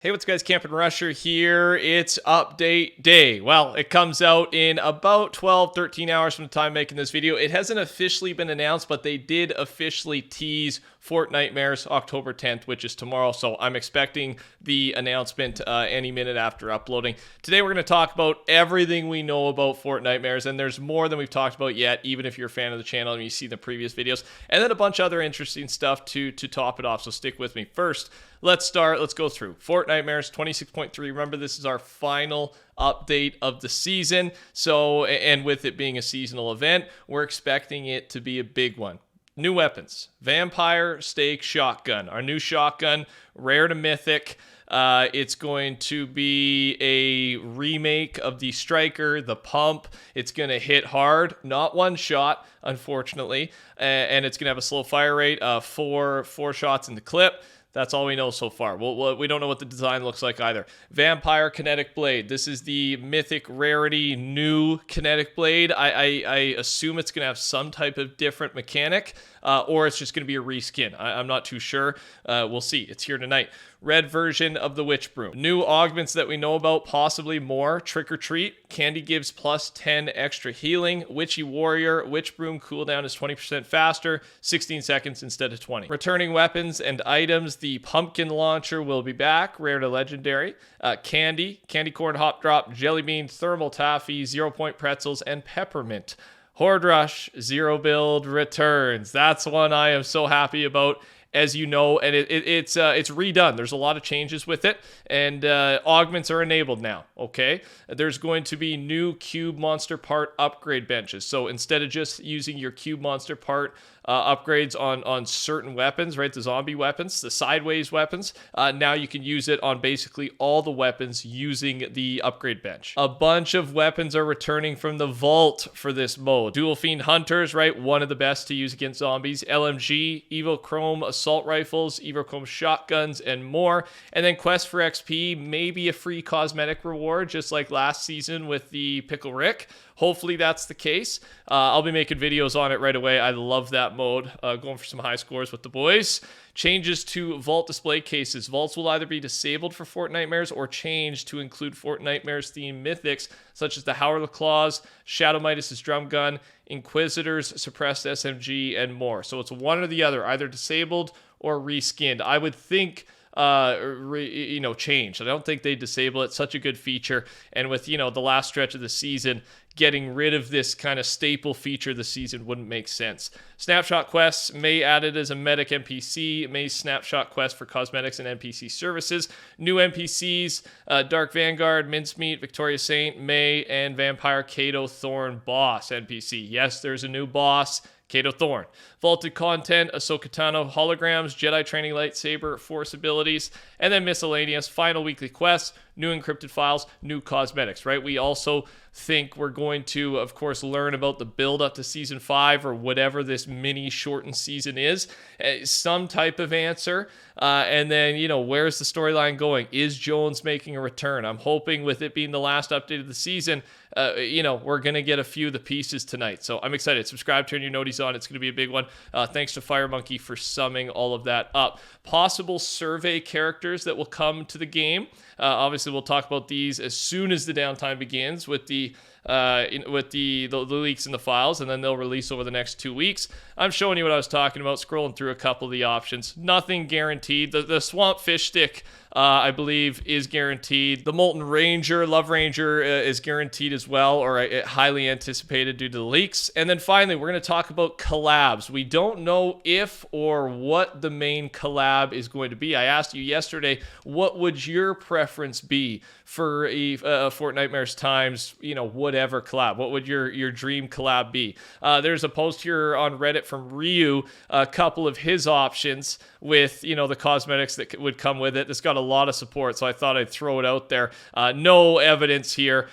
Hey, what's guys, TheCampingRusher here. It's update day. Well, it comes out in about 12, 13 hours from the time making this video. It hasn't officially been announced, but they did officially tease Fortnitemares October 10th, which is tomorrow. So I'm expecting the announcement any minute after uploading. Today, we're going to talk about everything we know about Fortnitemares, and there's more than we've talked about yet, even if you're a fan of the channel and you see the previous videos, and then a bunch of other interesting stuff to top it off. So stick with me. First, let's go through Fortnitemares 26.3. Remember, this is our final update of the season. So, and with it being a seasonal event, we're expecting it to be a big one. New weapons: Vampire, Stake, Shotgun. Our new shotgun, rare to mythic. It's going to be a remake of the Striker, the Pump. It's going to hit hard, not one shot, unfortunately, and it's going to have a slow fire rate, four shots in the clip. That's all we know so far. We don't know what the design looks like either. Vampire Kinetic Blade. This is the mythic rarity new Kinetic Blade. I assume it's going to have some type of different mechanic, or it's just going to be a reskin. I'm not too sure. We'll see. It's here tonight. Red version of the Witch Broom. New augments that we know about, possibly more. Trick or Treat. Candy gives plus 10 extra healing. Witchy Warrior. Witch Broom cooldown is 20% faster, 16 seconds instead of 20. Returning weapons and items. The Pumpkin Launcher will be back, rare to legendary. Candy Corn Hop Drop, Jelly Bean, Thermal Taffy, 0 Point Pretzels, and Peppermint. Horde Rush Zero Build returns. That's one I am so happy about, as you know, and it's redone. There's a lot of changes with it, and augments are enabled now, okay? There's going to be new Cube Monster Part upgrade benches. So instead of just using your Cube Monster Part upgrades on certain weapons, right, the zombie weapons, the sideways weapons, now you can use it on basically all the weapons using the upgrade bench. A bunch of weapons are returning from the vault for this mode. Dual Fiend Hunters, right, one of the best to use against zombies. LMG, Evo Chrome Assault Rifles, Evo Chrome Shotguns, and more. And then Quest for XP, maybe a free cosmetic reward, just like last season with the Pickle Rick. Hopefully that's the case. I'll be making videos on it right away. I love that mode. Going for some high scores with the boys. Changes to Vault display cases. Vaults will either be disabled for Fortnitemares or changed to include Fortnitemares themed mythics, such as the Howler Claws, Shadow Midas' Drum Gun, Inquisitor's Suppressed SMG, and more. So it's one or the other, either disabled or reskinned. I would think changed. I don't think they disable it. Such a good feature. And with, the last stretch of the season, getting rid of this kind of staple feature of the season wouldn't make sense. Snapshot quests may add it as a medic NPC, may snapshot quests for cosmetics and NPC services. New NPCs, Dark Vanguard, Mincemeat, Victoria Saint, May, and Vampire Kato Thorn boss NPC. Yes, there's a new boss, Kato Thorn. Vaulted content, Ahsoka Tano holograms, Jedi training lightsaber, force abilities, and then miscellaneous final weekly quests, new encrypted files, new cosmetics, right? We also think we're going to, of course, learn about the build up to season 5 or whatever this mini shortened season is. Some type of answer. And then, where's the storyline going? Is Jones making a return? I'm hoping with it being the last update of the season, we're going to get a few of the pieces tonight. So I'm excited. Subscribe, turn your noties on. It's going to be a big one. Thanks to Fire Monkey for summing all of that up. Possible survey characters that will come to the game. Obviously, we'll talk about these as soon as the downtime begins with the leaks in the files, and then they'll release over the next 2 weeks. I'm showing you what I was talking about, scrolling through a couple of the options. Nothing guaranteed. The Swamp Fish Stick, I believe, is guaranteed. The Molten Ranger, Love Ranger, is guaranteed as well, or highly anticipated due to the leaks. And then finally, we're going to talk about collabs. We don't know if or what the main collab is going to be. I asked you yesterday, what would your preference be for a Fortnitemares times, whatever collab? What would your dream collab be? There's a post here on Reddit from Ryu, a couple of his options with, the cosmetics that would come with it. It's got a lot of support, so I thought I'd throw it out there. No evidence here.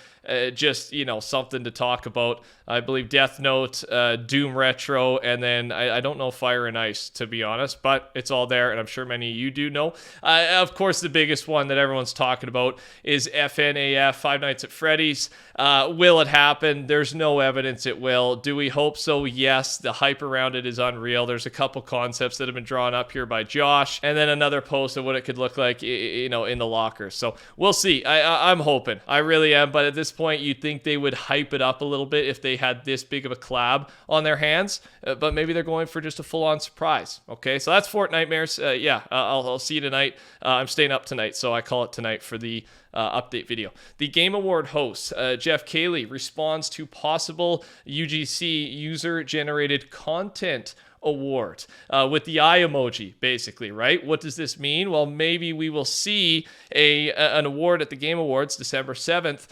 just, something to talk about. I believe Death Note, Doom Retro, and then I don't know Fire and Ice, to be honest, but it's all there, and I'm sure many of you do know. Of course, the biggest one that everyone's talking about is FNAF, Five Nights at Freddy's. Will it happen? There's no evidence it will. Do we hope so? Yes. The hype around it is unreal. There's a couple concepts that have been drawn up here by Josh, and then another post of what it could look like, in the locker. So we'll see. I'm hoping. I really am. But at this point, you'd think they would hype it up a little bit if they had this big of a collab on their hands. But maybe they're going for just a full-on surprise. Okay, so that's Fortnitemares. I'll see you tonight. I'm staying up tonight, so I call it tonight for the update video. The Game Award host, Jeff Cayley, responds to possible UGC user-generated content award with the eye emoji, basically, right? What does this mean? Well, maybe we will see an award at the Game Awards December 7th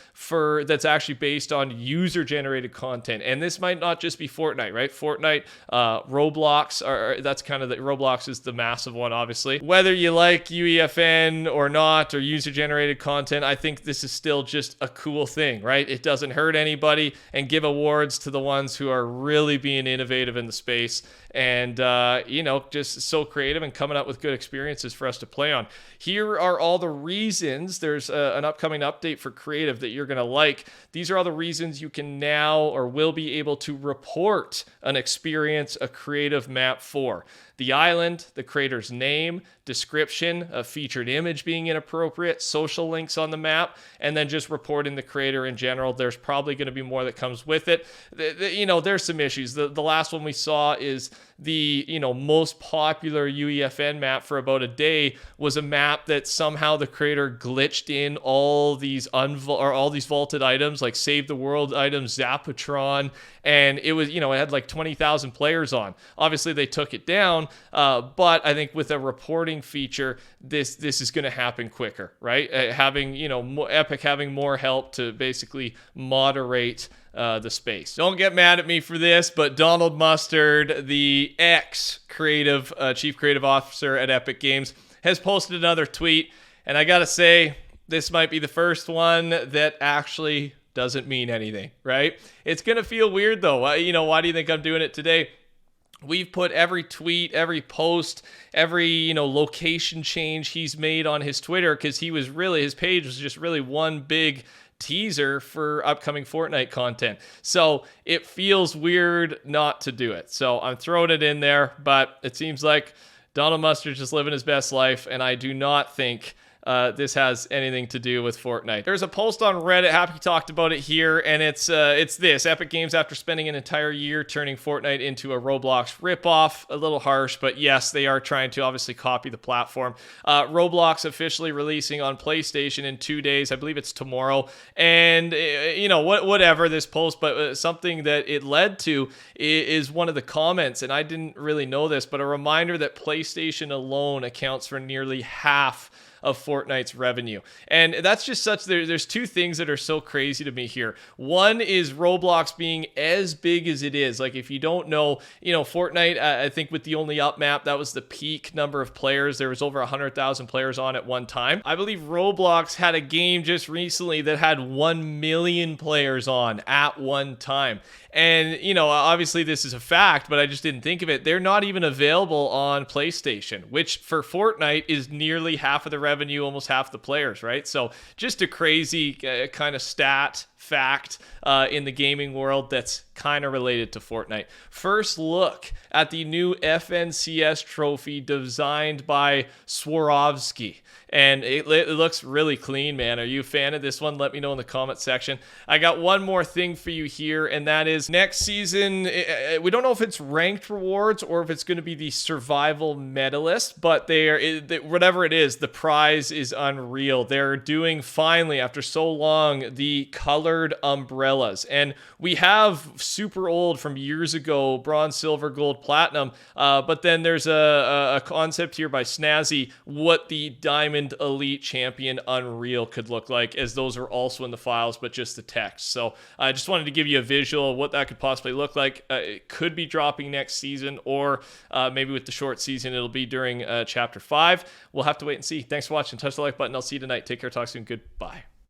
that's actually based on user-generated content. And this might not just be Fortnite, right? Fortnite, Roblox, that's kind of Roblox is the massive one, obviously. Whether you like UEFN or not, or user-generated content, I think this is still just a cool thing, right? It doesn't hurt anybody, and give awards to the ones who are really being innovative in the space and, just so creative and coming up with good experiences for us to play on. Here are all the reasons. There's an upcoming update for creative that you're going to like. These are all the reasons you can now or will be able to report an experience, a creative map for. The island, the creator's name, description, a featured image being inappropriate, social links on the map, and then just reporting the creator in general. There's probably going to be more that comes with it. There's some issues. The last one we saw is the most popular UEFN map for about a day was a map that somehow the creator glitched in all these vaulted items, like Save the World items, Zapatron, and it was, it had like 20,000 players on. Obviously they took it down, but I think with a reporting feature, this is going to happen quicker, right? Epic having more help to basically moderate the space. Don't get mad at me for this, but Donald Mustard, the chief creative officer at Epic Games, has posted another tweet, and I gotta say, this might be the first one that actually doesn't mean anything, right? It's gonna feel weird though. Why do you think I'm doing it today? We've put every tweet, every post, every location change he's made on his Twitter, because his page was just really one big teaser for upcoming Fortnite content. So it feels weird not to do it. So I'm throwing it in there, but it seems like Donald Mustard's just living his best life, and I do not think this has anything to do with Fortnite. There's a post on Reddit, Happy talked about it here, and it's this. Epic Games, after spending an entire year turning Fortnite into a Roblox ripoff. A little harsh, but yes, they are trying to obviously copy the platform. Roblox officially releasing on PlayStation in 2 days. I believe it's tomorrow. And, whatever this post, but something that it led to is one of the comments, and I didn't really know this, but a reminder that PlayStation alone accounts for nearly half of Fortnite's revenue. And that's just there's two things that are so crazy to me here. One is Roblox being as big as it is. Like, if you don't know, Fortnite, I think with the only up map, that was the peak number of players. There was over 100,000 players on at one time. I believe Roblox had a game just recently that had 1 million players on at one time. And, obviously this is a fact, but I just didn't think of it. They're not even available on PlayStation, which for Fortnite is nearly half of the revenue, almost half the players, right? So just a crazy kind of fact in the gaming world that's kind of related to Fortnite. First look at the new FNCS trophy designed by Swarovski. And it looks really clean, man. Are you a fan of this one? Let me know in the comment section. I got one more thing for you here, and that is next season, we don't know if it's ranked rewards or if it's going to be the survival medalist, but whatever it is, the prize is unreal. They're doing, finally, after so long, the colored umbrellas. And we have super old from years ago, bronze, silver, gold, platinum, but then there's a concept here by Snazzy, what the Diamond Elite Champion Unreal could look like, as those are also in the files, but just the text. So I just wanted to give you a visual of what that could possibly look like. It could be dropping next season, or maybe with the short season, it'll be during Chapter 5. We'll have to wait and see. Thanks for watching. Touch the like button. I'll see you tonight. Take care. Talk soon. Goodbye.